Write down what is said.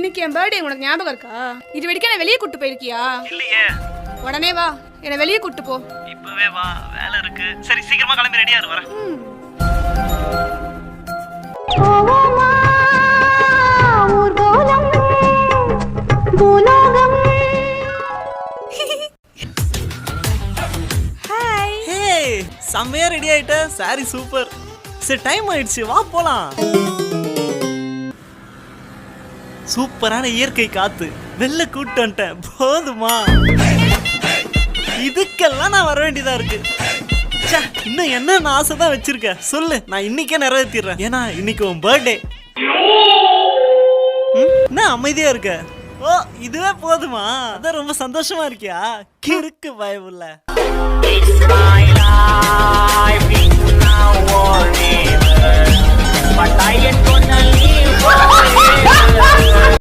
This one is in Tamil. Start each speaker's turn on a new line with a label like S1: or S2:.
S1: இன்னைக்கு என் பர்த்டே உனக்கு ஞாபகம் இருக்கா? இது வரைக்கும் என்ன வெளியே கூட்டு போயிருக்கியா?
S2: இல்லையே.
S1: உடனே வா, என்ன வெளியே கூட்டு போ.
S2: இப்பவே வா, வேலை இருக்கு. சரி சீக்கிரமா கிளம்பி ரெடியா இரு, வரேன். செம்மையா ரெடி ஆயிட்ட. Sorry super. சரி டைம் ஆயிடுச்சு, வா போலாம். சூப்பரான இயற்கை காத்து, வெளில கூட்டு வந்துட்டேன். போதுமா? இதுக்கெல்லாம் நான் வர வேண்டியதா இருக்கு. இன்னும் என்ன ஆசை தான் வச்சிருக்க சொல்லு, நான் இன்னைக்கே நிறைவேற்றிடுறேன். ஏன்னா இன்னைக்கு உன் பர்த்டே. என்ன அமைதியா இருக்க? ஓ இதுவே போதுமா? அதான் ரொம்ப சந்தோஷமா இருக்கியா? கிறுக்கு பயமுள்ள. It's my life, it's now or never. But I ain't gonna leave forever.